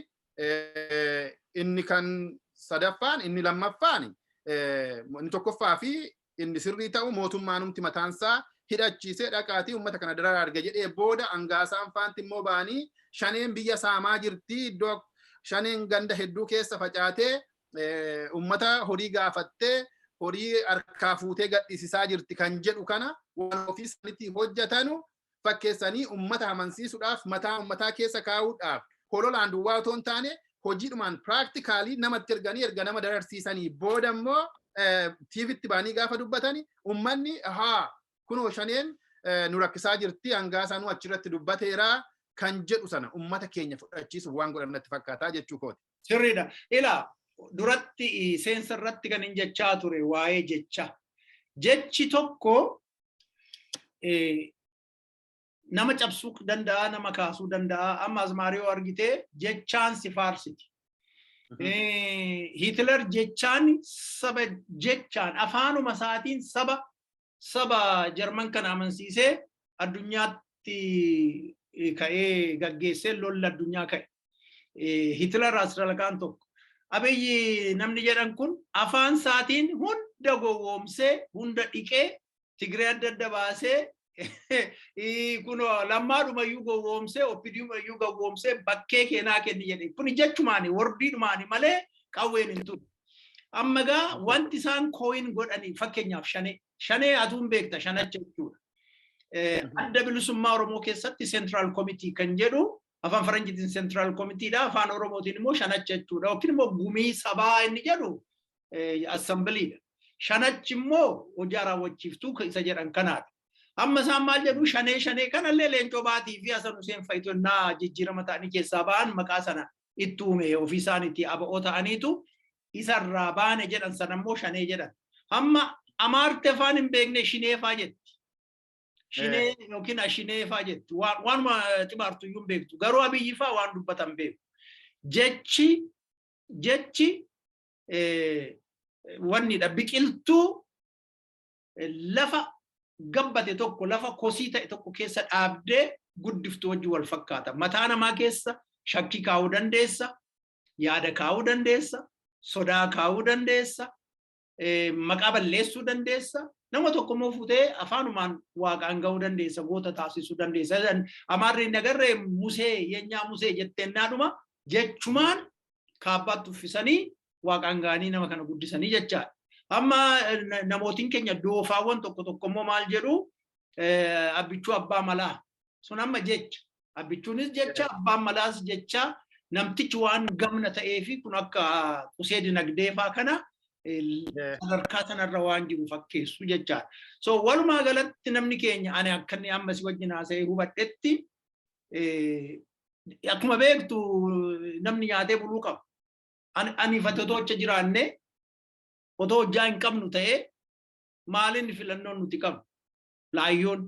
Inni kan sadaffaan inni lammaffaan inni tokkoffaa fi inni sirrii ta'u mootummaanumti mataansaa hidhachiisee dhaqaatii uummata kana dara arga jedhee booda angaasaan faanti immoo baanii shaneen biyya saamaa jirti iddoo shaneen ganda hedduu keessa facaatee uummata horii gaafattee horii harkaa fuutee gadhiisisaa jirti kan jedhu kana waan ofii isaaniitti hojjetanu fakkeessanii uummata amansiisuudhaaf mataa uummataa keessa kaa'uudhaaf hololaan duwwaa otoo hin taane hojiidhumaan practically namatti erga nama dararsiisanii booda immoo TV'tti baanii gaafa dubbatanii uummanni kunoo shaneen nu rakkisaa jirti hangaasaa nu achirratti dubbateera kan jedhu sana uummata keenya fudhachiisuuf waan godhannatti fakkaataa jechuu kooti. Sirriidha. Ilaa duratti seensa irratti kan hin jechaa ture waa'ee jecha. Jechi tokko nama cabsuu danda'a, nama kaasuu danda'a. Amma Azmaariyoo argitee jechaan si faarsiti. Hitler jechaan saba jechaan afaanuma isaatiin saba Jarman kan amansiisee addunyaatti ka'ee gaggeessee lolli addunyaa ka'e. Hitler asirrakaan tokko. Abiyyi namni jedhan kun afaan isaatiin hunda gowwoomsee hunda dhiqee Tigree adda adda baasee kuno lammaadhumayyuu gowwoomsee oppidiyumayyuu gowwoomsee bakkee keenaa kenni jedhe kun jechumaani wordiidhumaani malee qawween hin turre. Amma gaa wanti isaan kooyin godhanii fakkeenyaaf shanee atuun beekta shanacha jechuudha. Adda bilisummaa Oromoo keessatti Central Committee kan jedhu afaan Faranjiitiin Central Committeedha afaan Oromootiin immoo shanacha jechuudha yookiin immoo gumii sabaa inni jedhu assemblyidha. Shanachi immoo hojii raawwachiiftuu isa jedhan kanaadha. Amma isaan maal jedhu shanee kanallee leencoo baatii fi Hasan Hussein Faayituu naa jijjiirama ta'anii keessaa ba'an maqaa sana itti uume ofii isaaniitti aba'oo ta'aniitu isarraa baane jedhan sana immoo shanee jedhan. Amma Amaarte afaan hin beekne shineefaa jetti. Shinee yookiin ashineefaa jetti. Waanuma xibaartu iyyuu hin beektu. Garuu Abiyyifaa waan dubbatan beeku. Jechi wannidha biqiltuu lafa gabbate tokko lafa kosii ta'e tokko keessa dhaabdee guddiftu wajji wal fakkaata. Mataa namaa keessa shakkii kaa'uu dandeessa, yaada kaa'uu dandeessa, sodaa kaa'uu dandeessa, maqaa balleessuu dandeessa. Nama tokko immoo fuutee afaanumaan waaqaan ga'uu dandeessa, goota taasisuu dandeessa. Amaarri nagarree Musee yeenyaa Musee jettennaadhuma jechumaan kaabbaatti uffisanii waaqaan ga'anii nama kana guddisanii jechaadha. Amma namootiin keenya doofaawwan tokko immoo maal jedhu abbichuu abbaa malaa sun amma jecha abbichuunis jecha abbaan malaas jecha namtichi waan gamna ta'ee fi kun akka qusee dinagdee faa kana sadarkaa sanarra waan jiru fakkeessu jechaadha. So walumaa galatti namni keenya ani akka inni amma si wajjin haasa'ee hubadhetti akkuma beektu namni nyaatee buluu qaba. Ani fatotoocha jiraanne otoo hojjaa hin qabnu ta'ee maaliin filannoon nuti qabnu laayyoon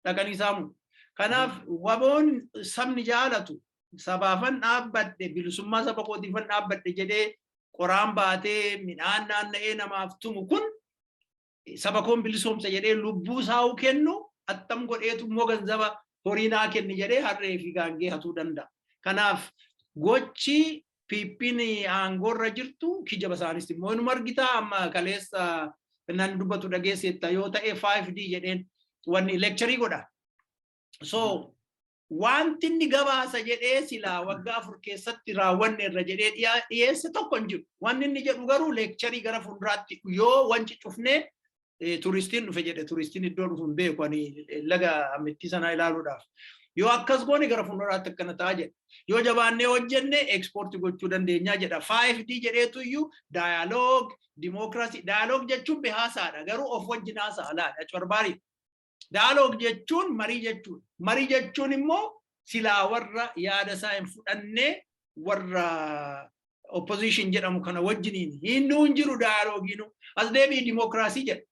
dhaqanii saamu. Kanaaf waboon sabni jaalatu sabaafan dhaabbadhe bilisummaa saba kootiifan dhaabbadhe jedhee qoraan baatee midhaan naanna'ee namaaf tumu kun saba koon bilisoomsa jedhee lubbuu isaa'uu kennu attam godheetu immoo ganzaba horiinaa kenni jedhee harree fi gaangee hatuu danda'a. Kanaaf gochi Piippiin aangoorra jirtu kijaba isaanis immoo inuma argita amma kaleessa nan dubbatu dhageessetta yoo ta'e 5D jedheen wanni lecturii godha. So wanti inni gabaasa jedhee silaa waggaa 4 keessatti raawwanne irra jedhee dhiyeesse tokko hin jiru. Wanni inni jedhu garuu lecturii gara fuulduraatti yoo wanci cufnee turistiin dhufe jedhe turistiin iddoo dhufu hin beeku ani laga amittii sanaa ilaaluudhaaf. Yoo akkas goone gara fuulduraatti akkana ta'a jedha. Yoo jabaannee hojjenne ekspoortii gochuu dandeenya jedha. 5D jedheetu iyyuu dialogue, democracy. Dialogue jechuun behaasaadha. Garuu of wajjin haasa'aadha. Corbaari. Dialogue jechuun marii jechuudha. Marii jechuun immoo silaa warra yaada isaa hin fudhannee warra opposition jedhamu kana wajjiniin hinduu hin jiru dialogiinu. As deebii democracy jedha.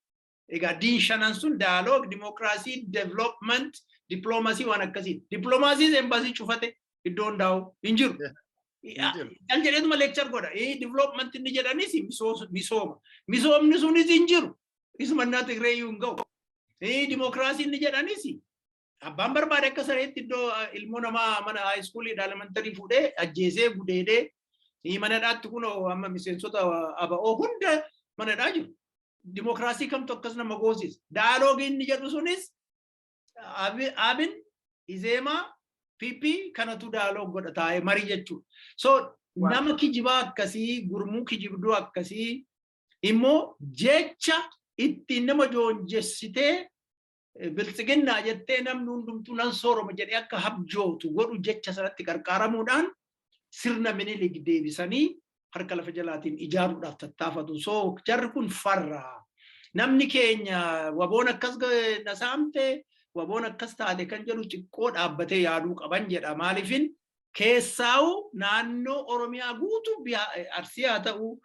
Egaa diin shanan sun dialogue, democracy, development, diplomacy waan akkasii. Diplomacy embassy cufate iddoon daa'u hin jiru. Kan jedheetuma lecture godha. Development inni jedhanis misooma. Misoomni sunis hin jiru. Ismannaa Tigreeyyuu hin ga'u. Democracy inni jedhanis abbaan barbaade akka sareetti iddoo ilmoo namaa mana high school elementary fuudhee ajjeesee gudeedee manadhaatti kun amma miseensota aba'oo hunda manadhaa jiru. Democracy kamtu akkas nama goosisa. Dialogue inni jedhu sunis abin izeemaa PP kanatu dialogue godha taa'ee marii jechuudha. So nama kijibaa akkasii gurmuu kijibduu akkasii immoo jecha ittiin nama joonjessitee biltsiginnaa jettee namni hundumtuu nan sooroma jedhee akka habjootu godhu jecha sanatti qarqaaramuudhaan sirna Minilik deebisanii harka lafa jalaatiin ijaaruudhaaf tattaafatu. So jarri kun farra. Namni keenya waboon akkas nasaamte waboon akkas taate kan jedhu xiqqoo dhaabbatee yaaduu qaban jedha. Maaliifin keessaa'u naannoo Oromiyaa guutuu Arsii haa ta'u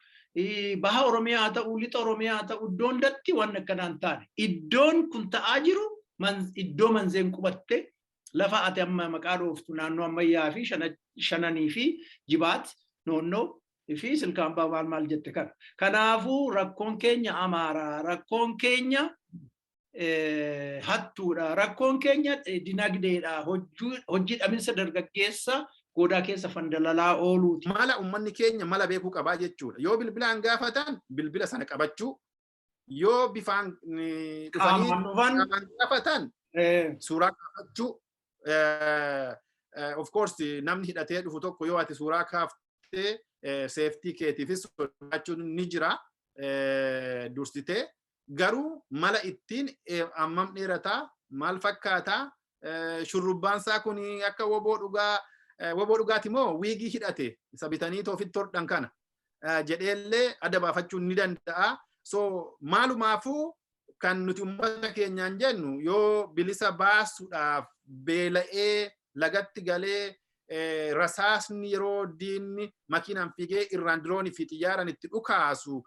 baha Oromiyaa haa ta'u lixa Oromiyaa haa ta'u iddoon datti waan akkanaan taane. Iddoon kun ta'aa jiru iddoo manzeen qubatte lafa ati amma maqaa dhooftu naannoo ammayyaa fi shananii fi jibaat noonnoo fi silkaambaa maal jette kana. Kanaafuu rakkoon keenya Amaaraa, rakkoon keenya hattuudha, rakkoon keenya dinagdeedha, hojii dhaminsa dargaggeessa godaa keessa fandalalaa ooluuti. Mala uummanni keenya mala beekuu qabaa jechuudha. Yoo bilbilaan gaafatan bilbila sana qabachuu, yoo bifaan dhufanii gaafatan suuraa kaafachuu. Of course namni hidhatee dhufu tokko yoo ati suuraa kaaftee safety keetiifis sodaachuun ni jira dursitee. Garuu mala ittiin ammam dheerataa maal fakkaataa shurrubbaan isaa kun akka woboo dhugaati moo wiigii hidhate isa bitanii ofitti hodhan kana jedheellee adda baafachuun ni danda'a. So maalumaafuu kan nuti uummata keenyaan jennu yoo bilisa baasuudhaaf beela'ee lagatti galee rasaasni yeroo diinni makiinaan fiigee irraan diroonii fi xiyyaaran itti dhukaasu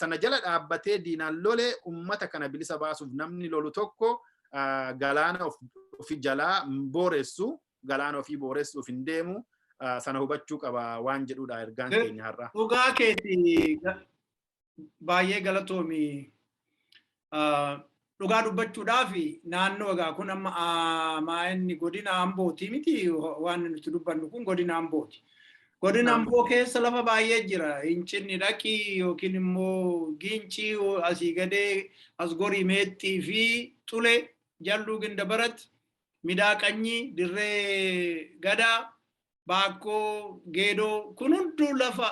sana jala dhaabbatee diinaan lolee uummata kana bilisa baasuuf namni lolu tokko galaana ofi jalaa booressu galaana ofii booressuuf hin deemu sana hubachuu qaba waan jedhuudha ergaan keenya har'a. Dhugaa keetii baay'ee galatoomi. Dhugaa dubbachuudhaaf naannoo egaa kun amma inni godina Ambooti miti waan nuti dubbannu kun godina Ambooti. Godina Amboo keessa lafa baay'ee jira. Hincinni dhaqii yookiin immoo gincii asii gadee as gorii meexxii fi Xulee Jalluu Gindabarat Midaaqanyii Dirree Gadaa Baakkoo Geedoo kun hunduu lafa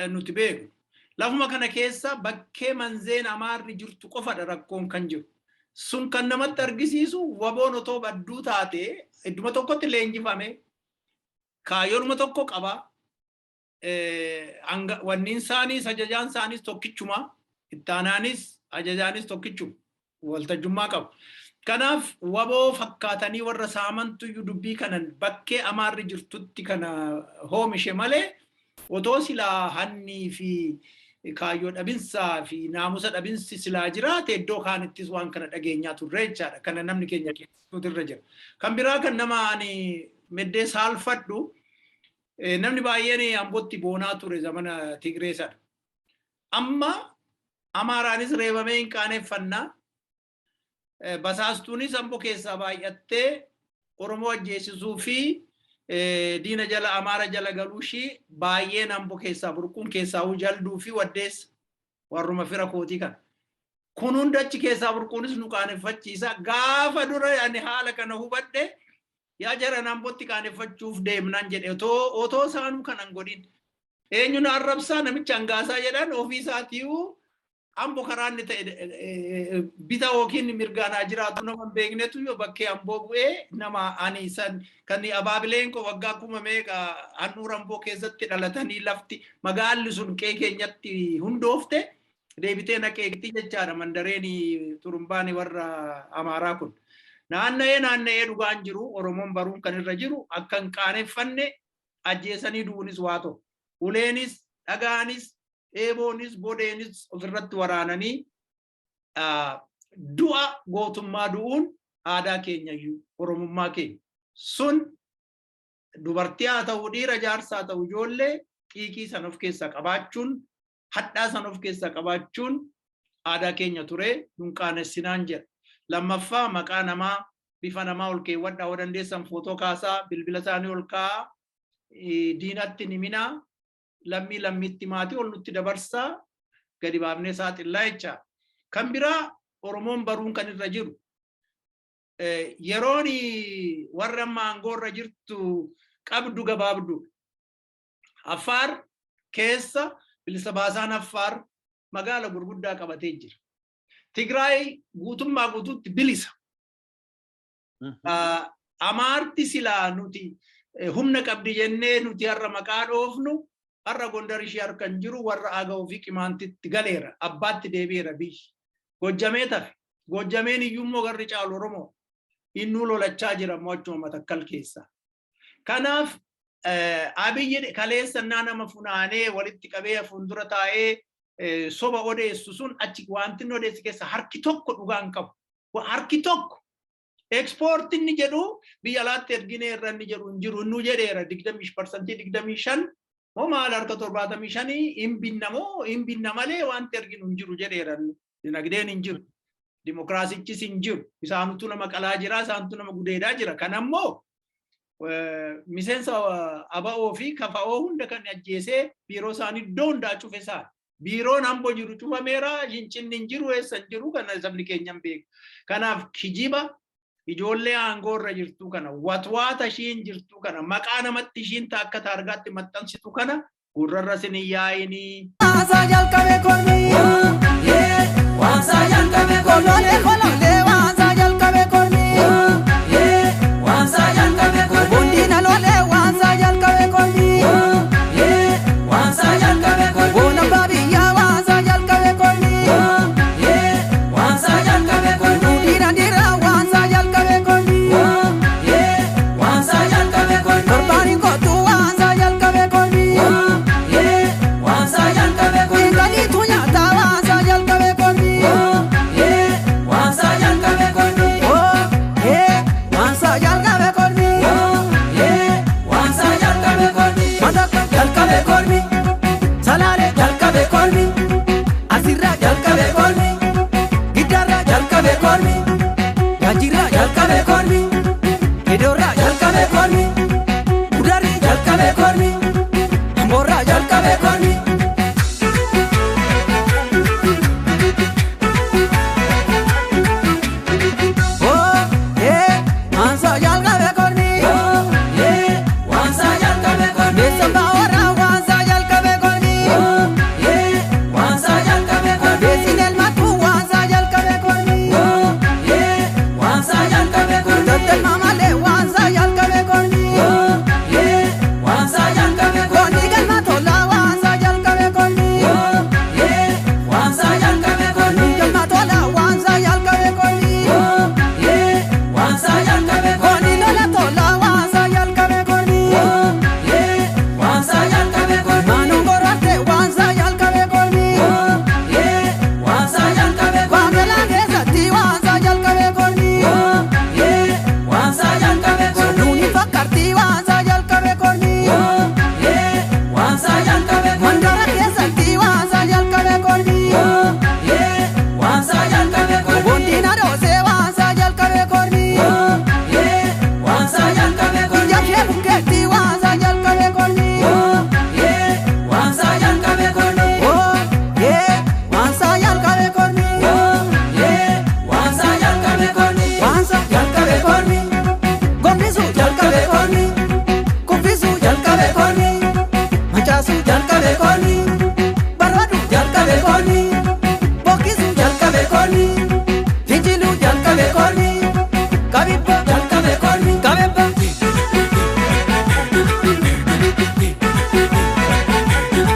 nuti beeknu. Lafuma kana keessa bakkee manzeen Amaarri jirtu qofadha rakkoon kan jiru. Sun kan namatti argisiisu waboon otoo badduu taate idduma tokkotti leenjifame kaayyoonuma tokko qaba. Wanniin isaaniis ajajaan isaaniis tokkichuma ittaanaanis ajajaanis tokkichuma waltajjummaa qabu. Kanaaf waboo fakkaatanii warra saamantuyyuu dubbii kanan bakkee Amaarri jirtutti kana hoomishe malee otoo silaa hannii fi kaayyoo dhabinsaa fi naamusa dhabinsi silaa jiraate iddoo kaanittis waan kana dhageenyaa turre jechaadha. Kana namni keenya keessatti irra jira. Kan biraa kan nama ani meddee saalfadhu namni baay'een Ambootti boonaa ture zamana Tigreesadha. Amma Amaaraanis reebamee hin qaaneeffannaa. Basaastuunis Amboo keessaa baay'attee Oromoo ajjeesisuu fi diina jala Amaara jala galuushii baay'een Amboo keessaa burquun keessaa jalduu fi waddeessa warruma fira kootii kan. Kun hunda achi keessaa burquunis nu qaaneffachiisa. Gaafa dura ani haala kana hubadhe yaa jaran Ambootti qaaneffachuuf deemnaan jedhe otoo isaanuu kanan godhin. Eenyuun arrabsaa namicha hangaasaa jedhan ofii isaatiiwuu Amboo karaan ta'e bita yookiin mirgaanaa jiraatu nama hin beeknetu yoo bakkee Amboo bu'ee nama ani san kan abaabileen ko waggaa kuma meeqa handhuura Amboo keessatti dhalatanii lafti magaalli sun qe'ee keenyatti hundoofte deebitee naqeetti jechaadha mandareen Turumbaan warra Amaaraa kun. Naanna'ee dhugaan jiru Oromoon baruun kan irra jiru akka hin qaaneffanne ajjeesanii du'uunis waa ta'u. Uleenis dhagaanis eeboonis bodeenis ofirratti waraananii du'a gootummaa du'uun aadaa keenyayyuu Oromummaa keenya. Sun dubartii haa ta'u dhiira jaarsaa haa ta'u ijoollee xiiqii san of keessaa qabaachuun hadhaa san of keessaa qabaachuun aadaa keenya ture nun qaanessinaan jedha. Lammaffaa maqaa namaa bifa namaa ol keewwadhaa yoo dandeessan footoo kaasaa bilbila isaanii ol kaa'aa diinatti ni minaa lammiitti maatii ol nutti dabarsaa gadi baafnee saaxillaa jecha. Kan biraa Oromoon baruun kan irra jiru yeroon warra amma aangoo irra jirtu qabdu gabaabdu. Affaar keessa bilisa baasaan Affaar magaala gurguddaa qabatee jira. Tigraay guutummaa guutuutti bilisa. Amaarti silaa nuti humna qabdi jennee nuti har'a maqaa dhoofnu har'a Gondar ishee harkan jiru warra Agawuu fi Qimaantitti galeera abbaatti deebi'eera biyyi. Gojjamee tafe gojjameen iyyummoo garri caalu Oromoo innuu lolachaa jira mo'achuma Matakkal keessa. Kanaaf Abiyyi kaleessannaa nama funaanee walitti qabee fuuldura taa'ee soba odeessu sun achi wanti inni odeessi keessa harki tokko dhugaan qabu. Harki tokko ekspoortiin jedhu biyya alaatti erginee irra inni jedhu hin jiru innuu jedheera 20% 25 moo maal harka 75 hin binna malee wanti erginu hin jiru jedheera. Dinagdeen hin jiru. Dimokiraasichis hin jiru. Isaantu nama qalaa jira, isaantu nama gudeedaa jira. Kan ammoo miseensa ABO fi KFO hunda kan ajjeesee biiroo isaanii iddoo hundaa cufe isaan. Biiroon Amboo jiru cufameera, Hincinni hin jiru, eessa hin jiru kana sabni keenya hin beeku. Kanaaf kijiba ijoollee aangoo irra jirtu kana watwaata ishiin jirtu kana maqaa namatti ishiin akka taargaatti maxxansitu kana gurrarra sin hin yaa'inii. Waasaa jalqabe kormii. Waasaa jalqabe kormii. Waasaa jalqabe kormii. Waasaa jalqabe kormii. Boondiina lolee waasaa jalqabe kormii. Waasaa jalqabe kormii. Boona baadiyyaa waasaa jalqabe kormii. jalqabe kormi gitarra jalqabe kormi wajjirra jalqabe kormi edorra jalqabe kormi udarri jalqabe kormi amborra jalqabe kormi